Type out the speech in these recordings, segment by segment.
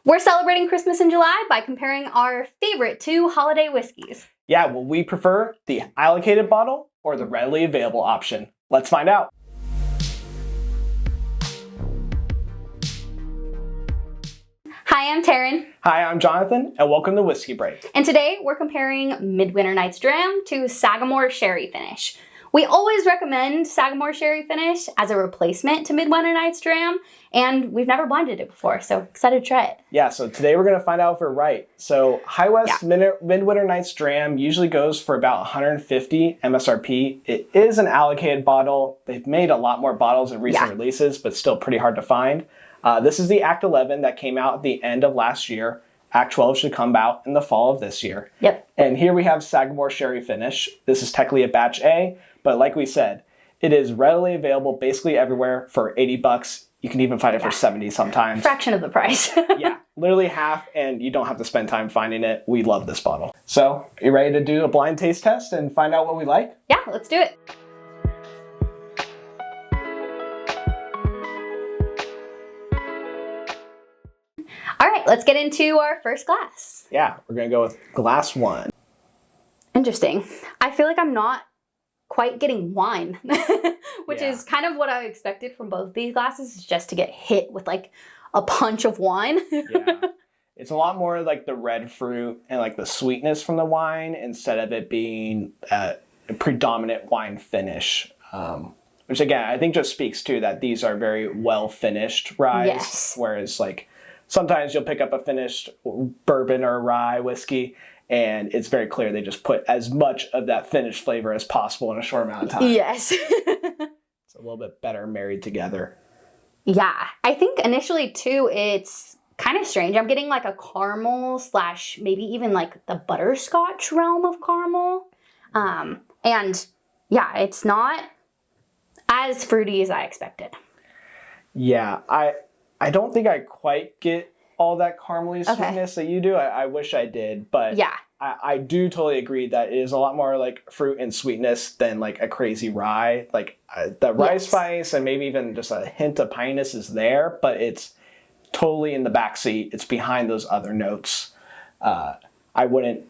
We're celebrating Christmas in July by comparing our favorite two holiday whiskeys. Yeah, will we prefer the allocated bottle or the readily available option? Let's find out. Hi, I'm Taryn. Hi, I'm Jonathan, and welcome to Whiskey Break. And today we're comparing Midwinter Night's Dram to Sagamore Sherry Finish. We always recommend Sagamore Sherry Finish as a replacement to Midwinter Night's Dram, and we've never blinded it before, so excited to try it. Yeah, so today we're going to find out if we're right. So High West Midwinter Night's Dram usually goes for about 150 MSRP. It is an allocated bottle. They've made a lot more bottles in recent releases, but still pretty hard to find. This is the Act 11 that came out at the end of last year. Act 12 should come out in the fall of this year. Yep. And here we have Sagamore Sherry Finish. This is technically a batch A, but like we said, it is readily available basically everywhere for 80 bucks. You can even find it for 70 sometimes. Fraction of the price. Yeah, literally half, and you don't have to spend time finding it. We love this bottle. So, are you ready to do a blind taste test and find out what we like? Yeah, let's do it. All right, let's get into our first glass. Yeah, we're gonna go with glass one. Interesting. I feel like I'm not quite getting wine, which is kind of what I expected from both these glasses, is just to get hit with like a punch of wine. Yeah. It's a lot more like the red fruit and like the sweetness from the wine instead of it being a predominant wine finish. Which again, I think just speaks to that these are very well finished ryes. Yes. Whereas like sometimes you'll pick up a finished bourbon or rye whiskey and it's very clear they just put as much of that finished flavor as possible in a short amount of time. Yes. It's a little bit better married together. Yeah, I think initially too, it's kind of strange. I'm getting like a caramel slash maybe even like the butterscotch realm of caramel. And yeah, it's not as fruity as I expected. Yeah, I don't think I quite get all that caramely sweetness that you do. I wish I did, but yeah, I do totally agree that it is a lot more like fruit and sweetness than like a crazy rye. Like the rye spice and maybe even just a hint of pininess is there, but it's totally in the backseat. It's behind those other notes. I wouldn't,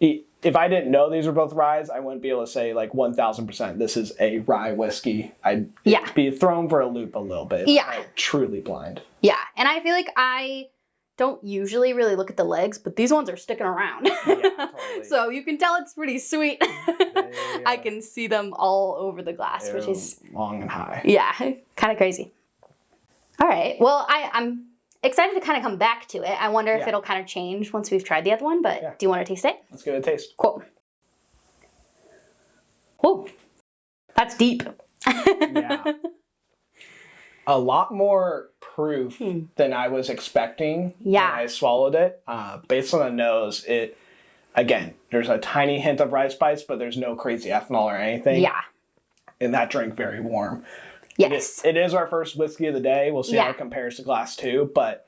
if I didn't know these were both ryes, I wouldn't be able to say like 1000% this is a rye whiskey. I'd be thrown for a loop a little bit. Yeah. I'm truly blind. Yeah, and I feel like I don't usually really look at the legs, but these ones are sticking around. Yeah, totally. So you can tell it's pretty sweet. I can see them all over the glass, which is long and high. Yeah, kind of crazy. All right, well, I'm excited to kind of come back to it. I wonder if it'll kind of change once we've tried the other one, but do you want to taste it? Let's give it a taste. Cool. Whoa, that's deep. Yeah. A lot more proof than I was expecting when I swallowed it. Based on the nose, again, there's a tiny hint of rye spice, but there's no crazy ethanol or anything. Yeah. And that drink very warm. Yes. It is our first whiskey of the day. We'll see how it compares to glass two, but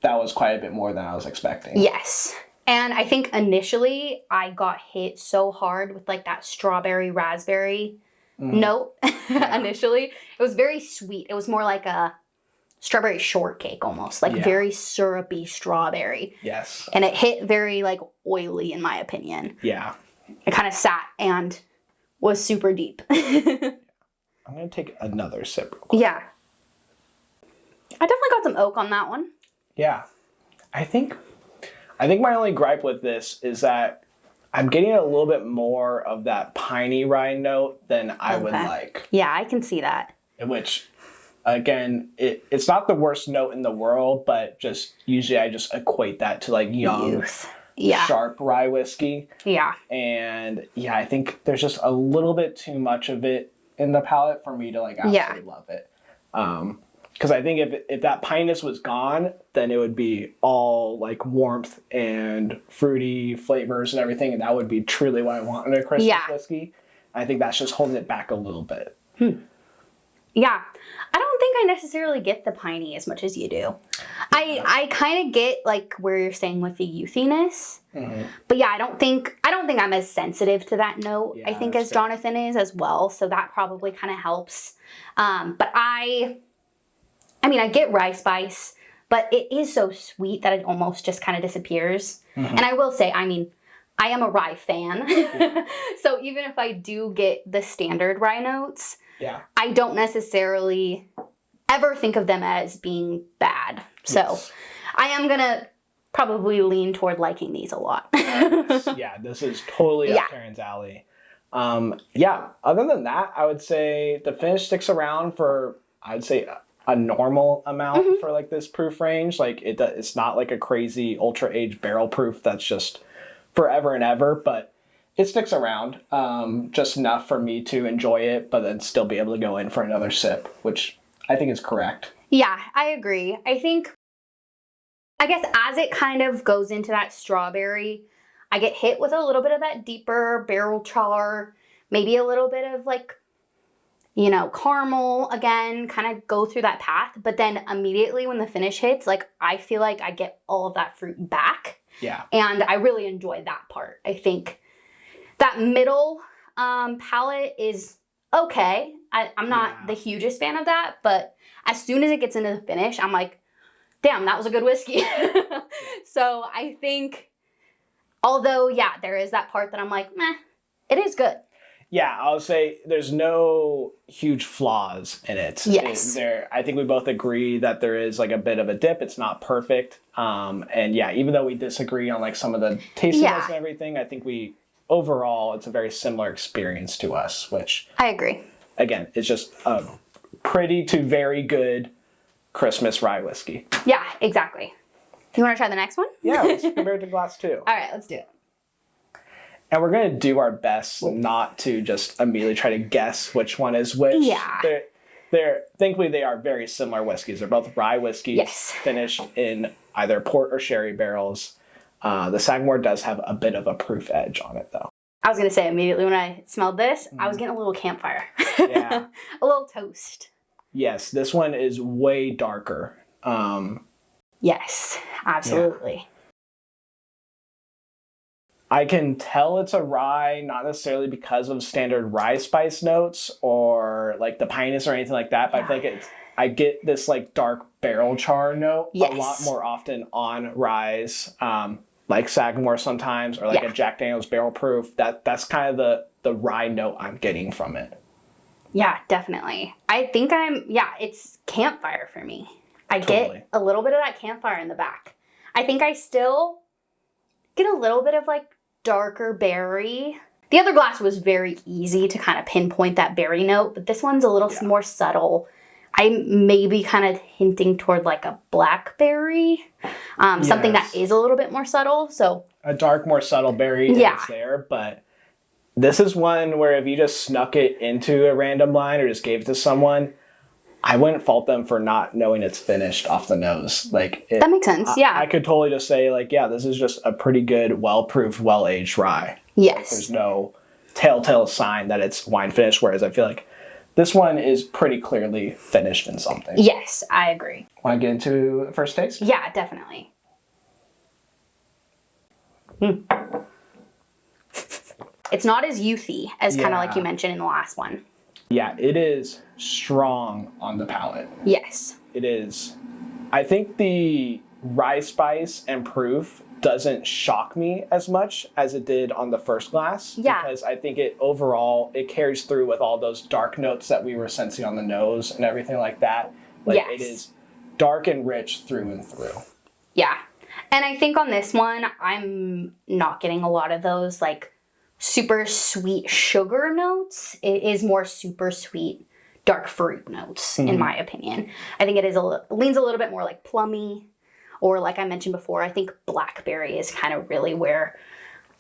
that was quite a bit more than I was expecting. Yes. And I think initially I got hit so hard with like that strawberry raspberry note initially. It was very sweet. It was more like a strawberry shortcake almost, like very syrupy strawberry. Yes. And it hit very like oily in my opinion. Yeah. It kind of sat and was super deep. I'm going to take another sip real quick. Yeah. I definitely got some oak on that one. Yeah. I think my only gripe with this is that I'm getting a little bit more of that piney rye note than I would like. Yeah, I can see that. Which, again, it's not the worst note in the world, but just usually I just equate that to like young, sharp rye whiskey. Yeah. And yeah, I think there's just a little bit too much of it in the palate for me to like absolutely love it. Because I think if that pineness was gone, then it would be all like warmth and fruity flavors and everything, and that would be truly what I want in a Christmas whiskey. I think that's just holding it back a little bit. Yeah, I don't think I necessarily get the piney as much as you do. I kind of get like where you're saying with the youthiness, but yeah, I don't think I'm as sensitive to that note. I think as Jonathan is as well, so that probably kind of helps. But I mean, I get rye spice, but it is so sweet that it almost just kind of disappears. And I will say, I mean, I am a rye fan. So even if I do get the standard rye notes, I don't necessarily ever think of them as being bad. So I am going to probably lean toward liking these a lot. Yeah, this is totally up Karen's alley. Other than that, I would say the finish sticks around for, I'd say, a normal amount for like this proof range. Like it's not like a crazy ultra aged barrel proof that's just forever and ever, but it sticks around just enough for me to enjoy it, but then still be able to go in for another sip, which I think is correct. Yeah, I agree. I guess as it kind of goes into that strawberry, I get hit with a little bit of that deeper barrel char, maybe a little bit of like, you know, caramel again, kind of go through that path. But then immediately when the finish hits, like I feel like I get all of that fruit back. Yeah. And I really enjoyed that part. I think that middle palate is okay. I'm not the hugest fan of that, but as soon as it gets into the finish, I'm like, damn, that was a good whiskey. So I think, although, there is that part that I'm like, meh, it is good. Yeah, I'll say there's no huge flaws in it. Yes. I think we both agree that there is like a bit of a dip. It's not perfect. And even though we disagree on like some of the tasting notes and everything, I think overall, it's a very similar experience to us, which I agree. Again, it's just a pretty to very good Christmas rye whiskey. Yeah, exactly. You want to try the next one? Yeah, let's compare it to glass 2. All right, let's do it. And we're going to do our best not to just immediately try to guess which one is which. Yeah. Thankfully, they are very similar whiskeys. They're both rye whiskeys finished in either port or sherry barrels. The Sagamore does have a bit of a proof edge on it, though. I was going to say immediately when I smelled this, I was getting a little campfire. Yeah. A little toast. Yes, this one is way darker. Yes, absolutely. Yeah. I can tell it's a rye, not necessarily because of standard rye spice notes or like the pininess or anything like that, but I feel like I get this like dark barrel char note a lot more often on ryes, like Sagamore sometimes, or like a Jack Daniel's barrel proof. That's kind of the rye note I'm getting from it. Yeah, definitely. I think it's campfire for me. I get a little bit of that campfire in the back. I think I still get a little bit of like darker berry. The other glass was very easy to kind of pinpoint that berry note, but this one's a little more subtle. I may be kind of hinting toward like a blackberry, something that is a little bit more subtle. So a dark, more subtle berry is there, but this is one where if you just snuck it into a random line or just gave it to someone, I wouldn't fault them for not knowing it's finished off the nose. Like that makes sense. I could totally just say like, this is just a pretty good, well-proofed, well-aged rye. Yes. Like, there's no telltale sign that it's wine finished. Whereas I feel like this one is pretty clearly finished in something. Yes, I agree. Want to get into the first taste? Yeah, definitely. It's not as youthy as kind of like you mentioned in the last one. Yeah, it is strong on the palate. Yes. It is. I think the rye spice and proof doesn't shock me as much as it did on the first glass. Yeah. Because I think it carries through with all those dark notes that we were sensing on the nose and everything like that. Like it is dark and rich through and through. Yeah. And I think on this one, I'm not getting a lot of those like super sweet sugar notes. It is more super sweet dark fruit notes, in my opinion. I think it leans a little bit more like plummy, or like I mentioned before, I think blackberry is kind of really where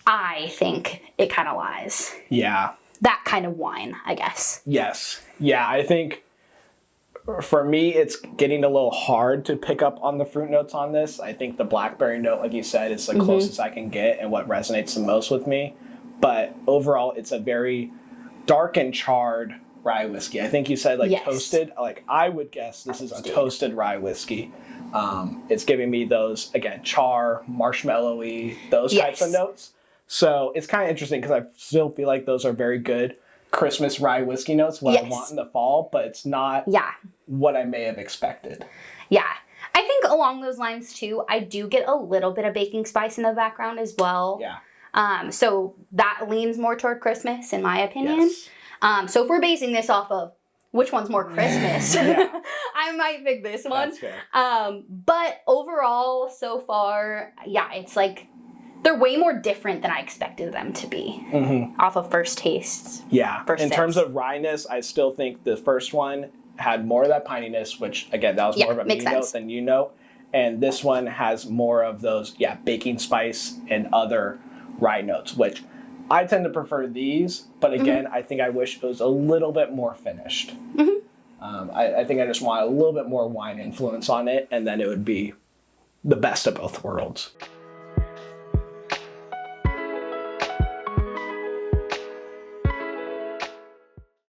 I think it kind of lies. Yeah. That kind of wine, I guess. Yes. Yeah, I think for me, it's getting a little hard to pick up on the fruit notes on this. I think the blackberry note, like you said, is the closest I can get and what resonates the most with me. But overall, it's a very dark and charred rye whiskey. I think you said toasted. Like I would guess this is a toasted rye whiskey. It's giving me those, again, char, marshmallowy, those types of notes. So it's kind of interesting because I still feel like those are very good Christmas rye whiskey notes, what I want in the fall, but it's not what I may have expected. Yeah. I think along those lines too, I do get a little bit of baking spice in the background as well. Yeah. So that leans more toward Christmas in my opinion. Yes. So if we're basing this off of which one's more Christmas, Yeah. I might pick this one. That's fair. But overall, so far, yeah, it's like they're way more different than I expected them to be off of first tastes. Yeah. In terms of ryeness, I still think the first one had more of that pininess, which again, that was more of a me note than you note. And this one has more of those, baking spice and other rye notes, which I tend to prefer these, but again, I think I wish it was a little bit more finished. I think I just want a little bit more wine influence on it, and then it would be the best of both worlds.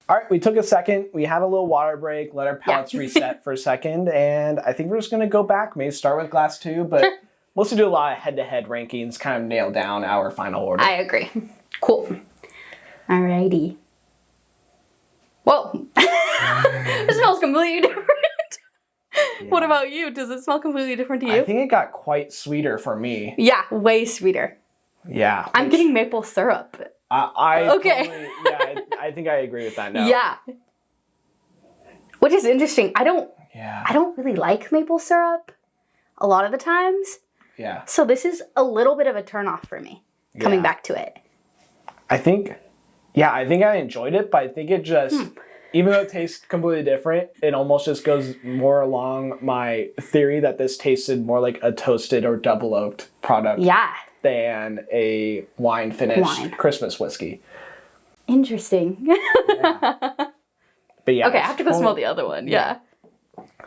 All right, we took a second. We had a little water break, let our palates reset for a second, and I think we're just going to go back, maybe start with glass 2, but we'll also do a lot of head-to-head rankings, kind of nail down our final order. I agree. Cool. Alrighty. Whoa. It smells completely different. Yeah. What about you? Does it smell completely different to you? I think it got quite sweeter for me. Yeah, way sweeter. Yeah. I'm getting maple syrup. Okay. Totally, I think I agree with that now. Yeah. Which is interesting. I don't really like maple syrup a lot of the times. Yeah. So this is a little bit of a turnoff for me, coming back to it. I think I enjoyed it, but I think it just, even though it tastes completely different, it almost just goes more along my theory that this tasted more like a toasted or double oaked product than a wine finished Christmas whiskey. Interesting. But yeah. Okay, I have to go smell the other one. Yeah.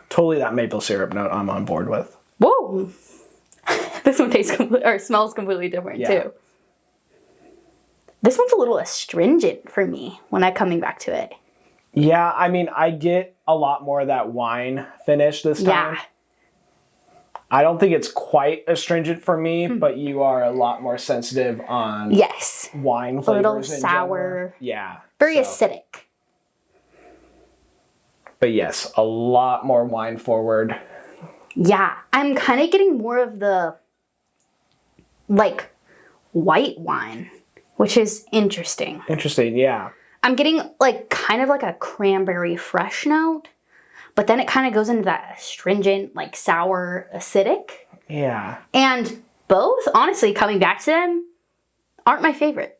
Totally that maple syrup note I'm on board with. Whoa. This one smells completely different too. This one's a little astringent for me when I'm coming back to it. Yeah, I mean, I get a lot more of that wine finish this time. Yeah. I don't think it's quite astringent for me, but you are a lot more sensitive on wine flavors. A little sour. Yeah. Very acidic. But yes, a lot more wine forward. Yeah, I'm kind of getting more of the, like, white wine, which is interesting. Interesting, yeah. I'm getting, like, kind of like a cranberry fresh note, but then it kind of goes into that astringent, like, sour, acidic. Yeah. And both, honestly, coming back to them, aren't my favorite.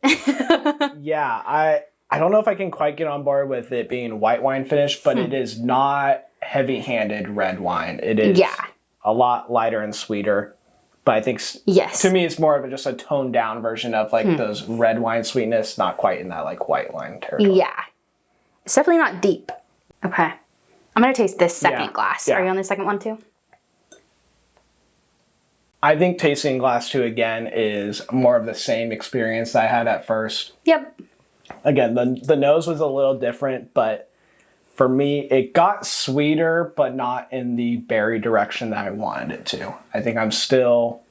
Yeah, I don't know if I can quite get on board with it being white wine finish, but it is not heavy-handed red wine. It is a lot lighter and sweeter. But I think to me, it's more of just a toned down version of like those red wine sweetness, not quite in that like white wine territory. Yeah. It's definitely not deep. Okay. I'm going to taste this second glass. Yeah. Are you on the second one too? I think tasting glass 2 again is more of the same experience that I had at first. Yep. Again, the nose was a little different, but for me, it got sweeter, but not in the berry direction that I wanted it to. I think I'm still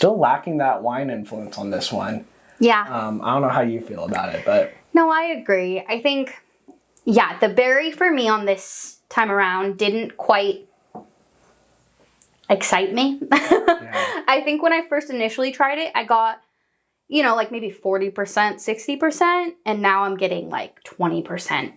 lacking that wine influence on this one. Yeah. I don't know how you feel about it, but no, I agree. I think, the berry for me on this time around didn't quite excite me. I think when I first initially tried it, I got, like maybe 40%, 60%, and now I'm getting like 20%.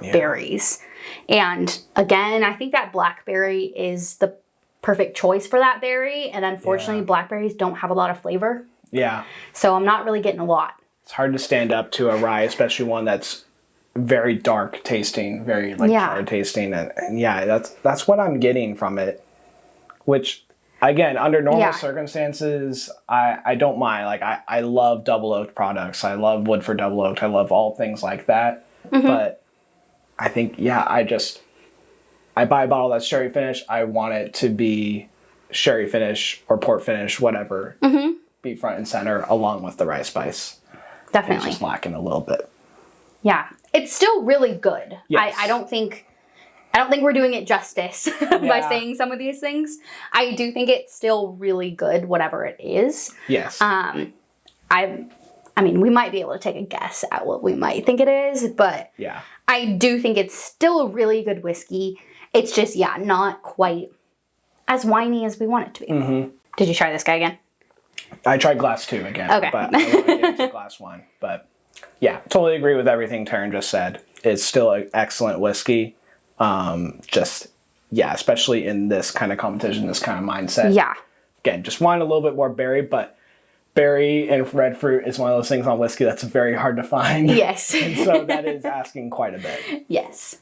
Berries. And again, I think that blackberry is the perfect choice for that berry. And unfortunately, blackberries don't have a lot of flavor. Yeah. So I'm not really getting a lot. It's hard to stand up to a rye, especially one that's very dark tasting, very charred tasting. And that's what I'm getting from it. Which, again, under normal circumstances, I don't mind. Like, I love double oaked products. I love Woodford double oaked. I love all things like that. But I think, I buy a bottle that's sherry finish. I want it to be sherry finish or port finish, whatever. Be front and center along with the rye spice. Definitely. It's just lacking a little bit. Yeah. It's still really good. Yes. I don't think we're doing it justice by saying some of these things. I do think it's still really good, whatever it is. Yes. I mean, we might be able to take a guess at what we might think it is, but I do think it's still a really good whiskey. It's just, not quite as winey as we want it to be. Mm-hmm. Did you try this guy again? I tried glass 2 again. Okay. But I want to get into glass 1. But yeah, totally agree with everything Taryn just said. It's still an excellent whiskey. Especially in this kind of competition, this kind of mindset. Yeah. Again, just want a little bit more berry, but berry and red fruit is one of those things on whiskey that's very hard to find. Yes. And so that is asking quite a bit. Yes.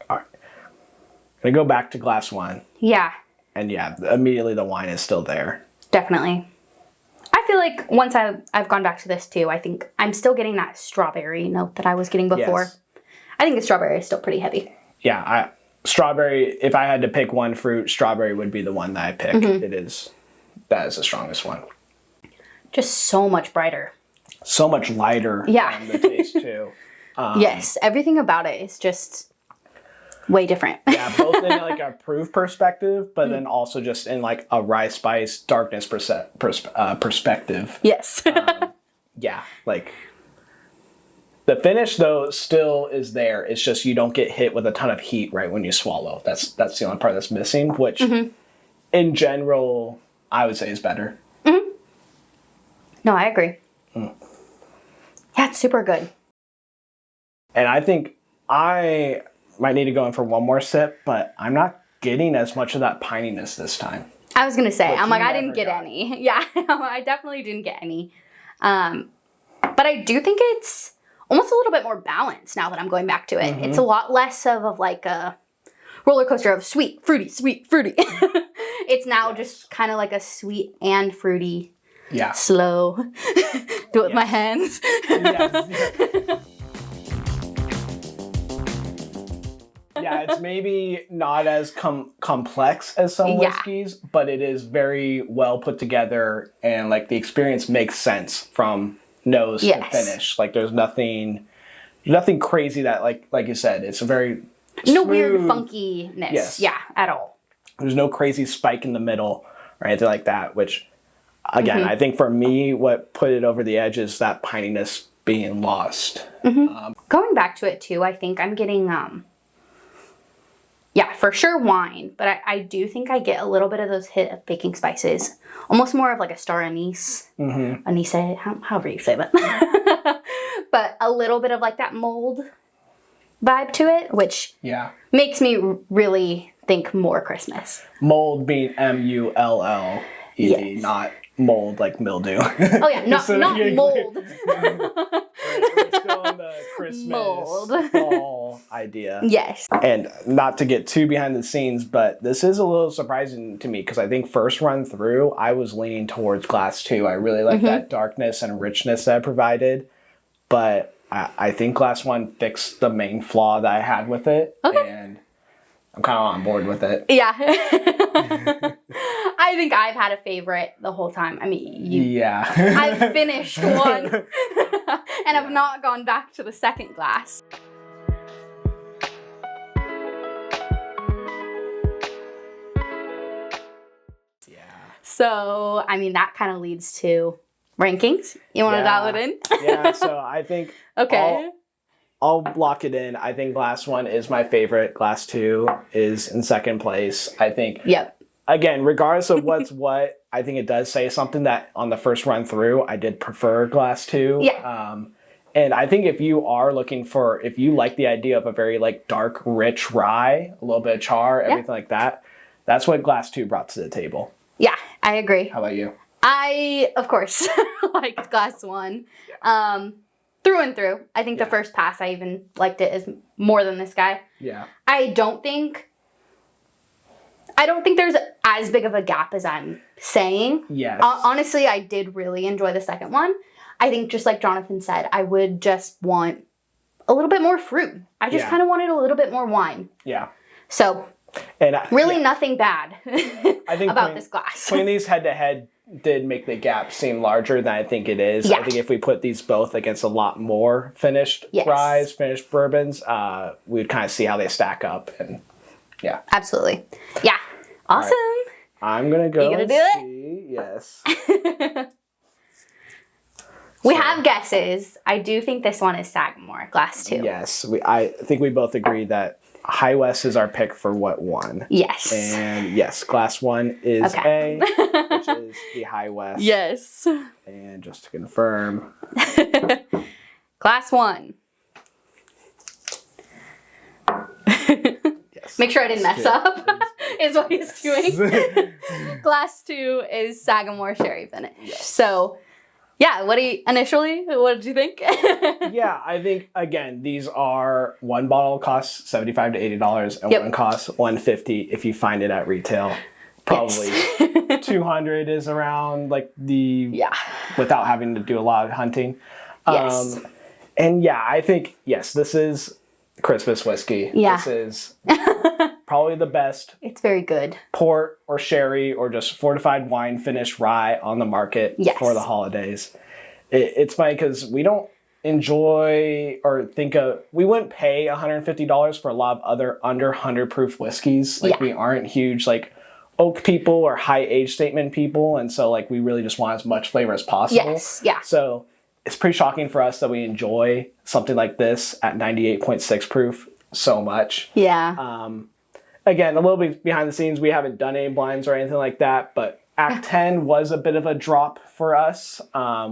All right. I'm going to go back to glass 1. Yeah. And yeah, immediately the wine is still there. Definitely. I feel like once I've gone back to this too, I think I'm still getting that strawberry note that I was getting before. Yes. I think the strawberry is still pretty heavy. Yeah, strawberry, if I had to pick one fruit, strawberry would be the one that I pick. That is the strongest one. Just so much brighter. So much lighter on the taste too. Yes, everything about it is just way different. Yeah, both in like a proof perspective, but then also just in like a rye spice darkness perspective. Yes. Yeah, like the finish though still is there. It's just you don't get hit with a ton of heat right when you swallow. That's the only part that's missing, which in general I would say is better. No, I agree. Yeah, it's super good. And I think I might need to go in for one more sip, but I'm not getting as much of that pininess this time. I was going to say, I'm like, I didn't get any. Yeah, I definitely didn't get any. But I do think it's almost a little bit more balanced now that I'm going back to it. It's a lot less of like a roller coaster of sweet, fruity, sweet, fruity. It's now just kind of like a sweet and fruity, slow. Do it with my hands. Yeah, it's maybe not as complex as some whiskeys, but it is very well put together, and like the experience makes sense from nose to finish. Like there's nothing crazy that like you said, it's a very no smooth, weird funkiness. Yeah, at all. There's no crazy spike in the middle or anything like that, which again, I think for me what put it over the edge is that pininess being lost. Going back to it too, I think I'm getting for sure wine, but I do think I get a little bit of those hit of baking spices. Almost more of like a star anise. Anise, however you say that. But a little bit of like that mold vibe to it, which makes me really think more Christmas. Mold being M-U-L-L-E-D, not mold like mildew. Oh yeah, not mold. We're still on the Christmas fall idea. Yes. And not to get too behind the scenes, but this is a little surprising to me because I think first run through, I was leaning towards glass 2. I really like that darkness and richness that it provided. But I think glass 1 fixed the main flaw that I had with it. Okay. And I'm kind of on board with it. Yeah. I think I've had a favorite the whole time. I mean, I've finished one and I've not gone back to the second glass. Yeah. So, I mean, that kind of leads to rankings. You want to dial it in? Yeah, so I think I'll lock it in. I think glass 1 is my favorite. Glass 2 is in second place. I think, again, regardless of what's what, I think it does say something that on the first run through, I did prefer glass 2. Yeah. And I think if you like the idea of a very like dark, rich rye, a little bit of char, everything like that, that's what glass 2 brought to the table. Yeah, I agree. How about you? I, of course, liked glass 1. Through and through. I think the first pass, I even liked it as more than this guy. Yeah. I don't think there's as big of a gap as I'm saying. Yes. Honestly, I did really enjoy the second one. I think just like Jonathan said, I would just want a little bit more fruit. I just kind of wanted a little bit more wine. Yeah. So, and really nothing bad I think about this glass. Putting these head to head did make the gap seem larger than I think it is. I think if we put these both against a lot more finished ryes, finished bourbons, we'd kind of see how they stack up. And absolutely. Yeah. Awesome. Right. I'm going to go and see. Yes. We have guesses. I do think this one is Sagamore, glass 2. Yes. I think we both agree that High West is our pick for what won. Yes. And yes, Glass 1 is A, which is the High West. Yes. And just to confirm. Glass 1. Yes. Make sure I didn't mess up, is what he's doing. Glass 2 is Sagamore Sherry Finish. Yes. So, yeah, what did you think? Yeah, I think, again, these are, one bottle costs $75 to $80 and one costs $150 if you find it at retail. Probably $200 is around like without having to do a lot of hunting. Yes. And yeah, I think, yes, this is Christmas whiskey. Yeah. This is probably the best. It's very good. Port or sherry or just fortified wine finished rye on the market for the holidays. It's funny because we don't enjoy or we wouldn't pay $150 for a lot of other under 100 proof whiskeys. Like we aren't huge like oak people or high age statement people. And so like we really just want as much flavor as possible. Yes. Yeah. So it's pretty shocking for us that we enjoy something like this at 98.6 proof so much. Yeah. Again, a little bit behind the scenes, we haven't done any blinds or anything like that, but Act 10 was a bit of a drop for us.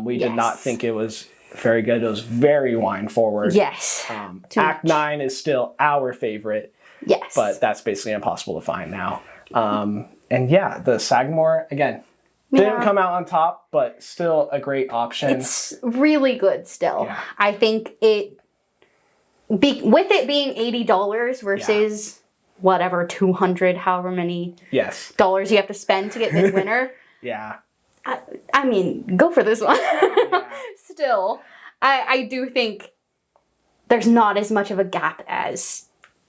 We did not think it was very good. It was very wine forward. Yes. Act 9 is still our favorite. Yes. But that's basically impossible to find now. And yeah, the Sagamore, again, didn't come out on top, but still a great option. It's really good still. Yeah. I think with it being $80 versus whatever, 200, however many dollars you have to spend to get Midwinter. I mean, go for this one. Still, I do think there's not as much of a gap as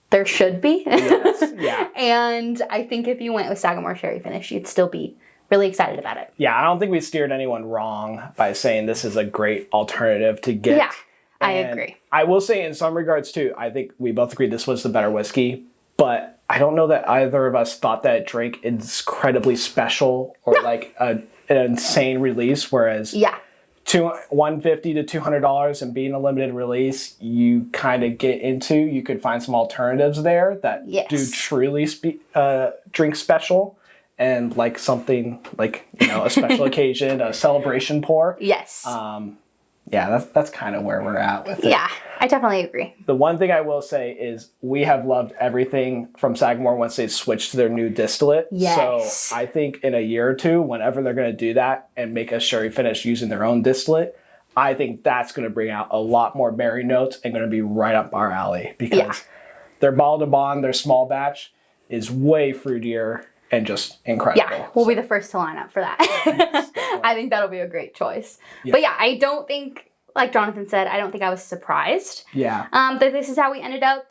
there should be. And I think if you went with Sagamore Sherry Finish, you'd still be really excited about it. Yeah, I don't think we steered anyone wrong by saying this is a great alternative to get. Yeah, I agree. I will say in some regards too, I think we both agreed this was the better whiskey, but I don't know that either of us thought that it drank incredibly special or like an insane release, whereas $150 to $200 and being a limited release, you kind of get into, you could find some alternatives there that do truly drink special. And like something like, a special occasion, a celebration pour. Yes. That's kind of where we're at with it. Yeah, I definitely agree. The one thing I will say is we have loved everything from Sagamore once they switched to their new distillate. Yes. So I think in a year or two, whenever they're going to do that and make a sherry finish using their own distillate, I think that's going to bring out a lot more berry notes and going to be right up our alley because their bottle to bond, their small batch is way fruitier and just incredible. Yeah, we'll be the first to line up for that. I think that'll be a great choice. Yeah. But yeah, I don't think, like Jonathan said, I don't think I was surprised that this is how we ended up.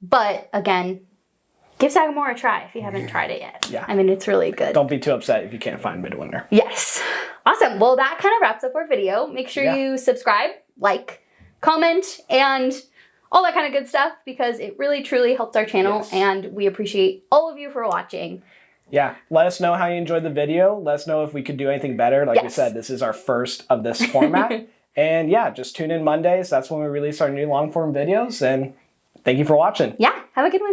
But again, give Sagamore a try if you haven't tried it yet. Yeah. I mean, it's really good. Don't be too upset if you can't find Midwinter. Yes. Awesome. Well, that kind of wraps up our video. Make sure you subscribe, like, comment, and all that kind of good stuff because it really, truly helps our channel and we appreciate all of you for watching. Yeah, let us know how you enjoyed the video. Let us know if we could do anything better. Like we said, this is our first of this format. And yeah, just tune in Mondays. That's when we release our new long form videos. And thank you for watching. Yeah, have a good one.